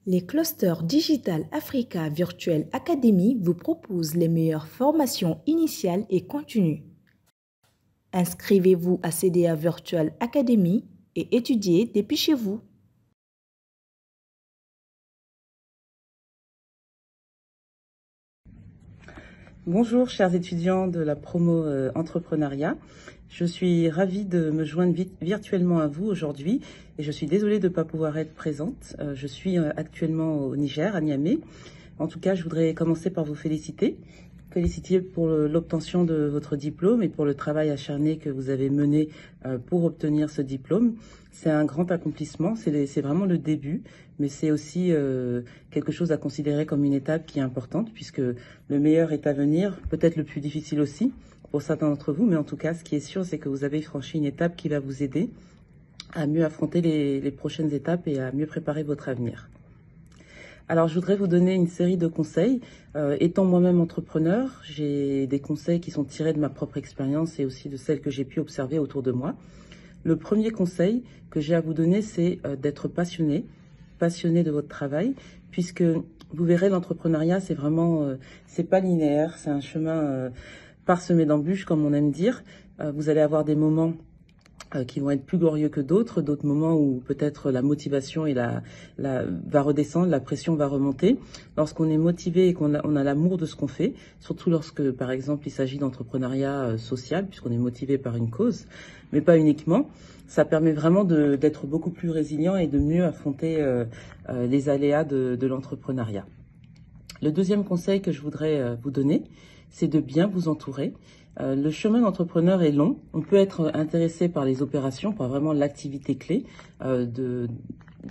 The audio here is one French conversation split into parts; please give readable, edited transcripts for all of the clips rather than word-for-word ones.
Les clusters Digital Africa Virtual Academy vous proposent les meilleures formations initiales et continues. Inscrivez-vous à CDA Virtual Academy et étudiez depuis chez vous. Bonjour chers étudiants de la promo entrepreneuriat. Je suis ravie de me joindre virtuellement à vous aujourd'hui et je suis désolée de ne pas pouvoir être présente. Je suis actuellement au Niger, à Niamey. En tout cas, je voudrais commencer par vous féliciter. Féliciter pour l'obtention de votre diplôme et pour le travail acharné que vous avez mené pour obtenir ce diplôme. C'est un grand accomplissement, c'est vraiment le début, mais c'est aussi quelque chose à considérer comme une étape qui est importante puisque le meilleur est à venir, peut-être le plus difficile aussi pour certains d'entre vous, mais en tout cas, ce qui est sûr, c'est que vous avez franchi une étape qui va vous aider à mieux affronter les prochaines étapes et à mieux préparer votre avenir. Alors, je voudrais vous donner une série de conseils. Étant moi-même entrepreneur, j'ai des conseils qui sont tirés de ma propre expérience et aussi de celles que j'ai pu observer autour de moi. Le premier conseil que j'ai à vous donner, c'est d'être passionné de votre travail, puisque vous verrez, l'entrepreneuriat, c'est vraiment, c'est pas linéaire, c'est un chemin parsemé d'embûches, comme on aime dire. Vous allez avoir des moments qui vont être plus glorieux que d'autres moments où peut-être la motivation va redescendre, la pression va remonter. Lorsqu'on est motivé et qu'on a l'amour de ce qu'on fait, surtout lorsque, par exemple, il s'agit d'entrepreneuriat social, puisqu'on est motivé par une cause, mais pas uniquement, ça permet vraiment d'être beaucoup plus résilient et de mieux affronter les aléas de l'entrepreneuriat. Le deuxième conseil que je voudrais vous donner, c'est de bien vous entourer. Le chemin d'entrepreneur est long. On peut être intéressé par les opérations, par vraiment l'activité clé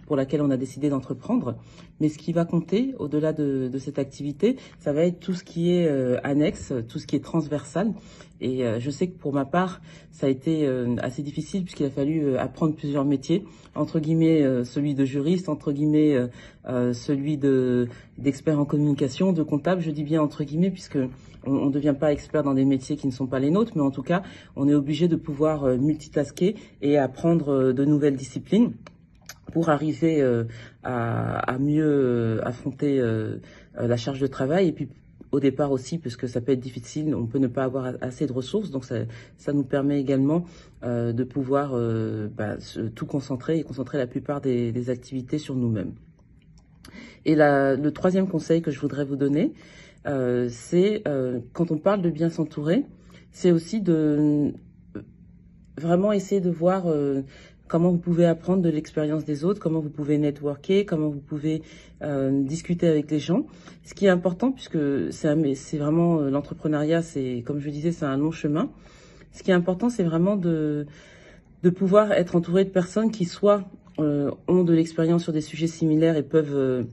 pour laquelle on a décidé d'entreprendre. Mais ce qui va compter au-delà de cette activité, ça va être tout ce qui est annexe, tout ce qui est transversal. Et je sais que pour ma part, ça a été assez difficile puisqu'il a fallu apprendre plusieurs métiers, entre guillemets celui de juriste, entre guillemets celui d'expert en communication, de comptable. Je dis bien entre guillemets puisque on ne devient pas expert dans des métiers qui ne sont pas les nôtres, mais en tout cas, on est obligé de pouvoir multitasker et apprendre de nouvelles disciplines pour arriver à mieux affronter la charge de travail. Et puis, au départ aussi, parce que ça peut être difficile, on peut ne pas avoir assez de ressources. Donc, ça nous permet également de pouvoir tout concentrer et concentrer la plupart des activités sur nous-mêmes. Et le troisième conseil que je voudrais vous donner, c'est quand on parle de bien s'entourer, c'est aussi de vraiment essayer de voir comment vous pouvez apprendre de l'expérience des autres, comment vous pouvez networker, comment vous pouvez discuter avec les gens. Ce qui est important, puisque c'est vraiment l'entrepreneuriat, c'est comme je disais, c'est un long chemin. Ce qui est important, c'est vraiment de pouvoir être entouré de personnes qui soit ont de l'expérience sur des sujets similaires et peuvent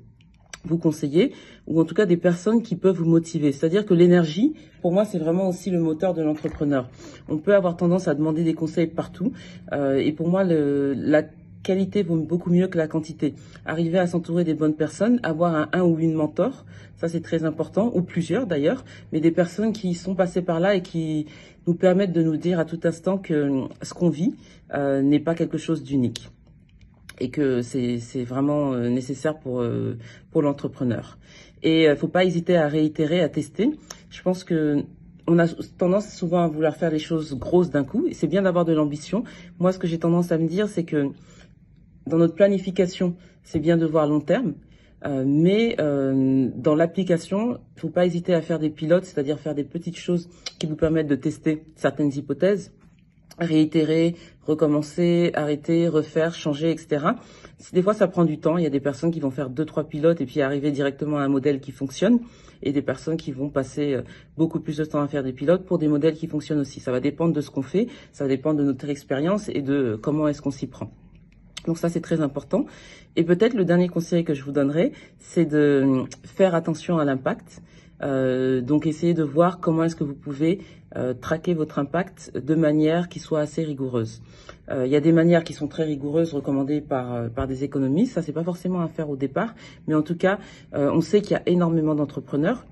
vous conseiller, ou en tout cas des personnes qui peuvent vous motiver. C'est-à-dire que l'énergie, pour moi, c'est vraiment aussi le moteur de l'entrepreneur. On peut avoir tendance à demander des conseils partout, et pour moi, la qualité vaut beaucoup mieux que la quantité. Arriver à s'entourer des bonnes personnes, avoir un ou une mentor, ça c'est très important, ou plusieurs d'ailleurs, mais des personnes qui sont passées par là et qui nous permettent de nous dire à tout instant que ce qu'on vit n'est pas quelque chose d'unique et que c'est vraiment nécessaire pour l'entrepreneur. Et faut pas hésiter à réitérer, à tester. Je pense que on a tendance souvent à vouloir faire les choses grosses d'un coup, et c'est bien d'avoir de l'ambition. Moi, ce que j'ai tendance à me dire, c'est que dans notre planification, c'est bien de voir long terme, mais dans l'application, il faut pas hésiter à faire des pilotes, c'est-à-dire faire des petites choses qui vous permettent de tester certaines hypothèses, réitérer, recommencer, arrêter, refaire, changer, etc. Des fois, ça prend du temps. Il y a des personnes qui vont faire 2-3 pilotes et puis arriver directement à un modèle qui fonctionne, et des personnes qui vont passer beaucoup plus de temps à faire des pilotes pour des modèles qui fonctionnent aussi. Ça va dépendre de ce qu'on fait, ça va dépendre de notre expérience et de comment est-ce qu'on s'y prend. Donc ça, c'est très important. Et peut-être le dernier conseil que je vous donnerai, c'est de faire attention à l'impact. Donc essayez de voir comment est-ce que vous pouvez traquer votre impact de manière qui soit assez rigoureuse. Il y a des manières qui sont très rigoureuses recommandées par des économistes. Ça, c'est pas forcément à faire au départ, mais en tout cas, on sait qu'il y a énormément d'entrepreneurs.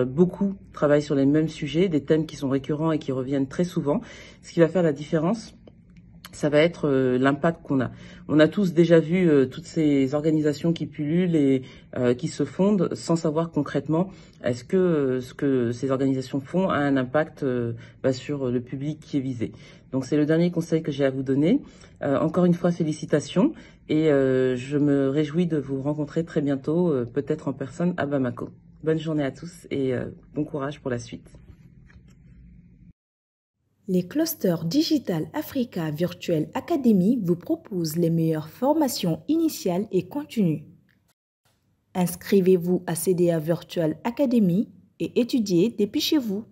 Beaucoup travaillent sur les mêmes sujets, des thèmes qui sont récurrents et qui reviennent très souvent. Ce qui va faire la différence, ça va être l'impact qu'on a. On a tous déjà vu toutes ces organisations qui pullulent et qui se fondent sans savoir concrètement est-ce que ce que ces organisations font a un impact sur le public qui est visé. Donc c'est le dernier conseil que j'ai à vous donner. Encore une fois, félicitations et je me réjouis de vous rencontrer très bientôt, peut-être en personne à Bamako. Bonne journée à tous et bon courage pour la suite. Les clusters Digital Africa Virtual Academy vous proposent les meilleures formations initiales et continues. Inscrivez-vous à CDA Virtual Academy et étudiez depuis chez vous.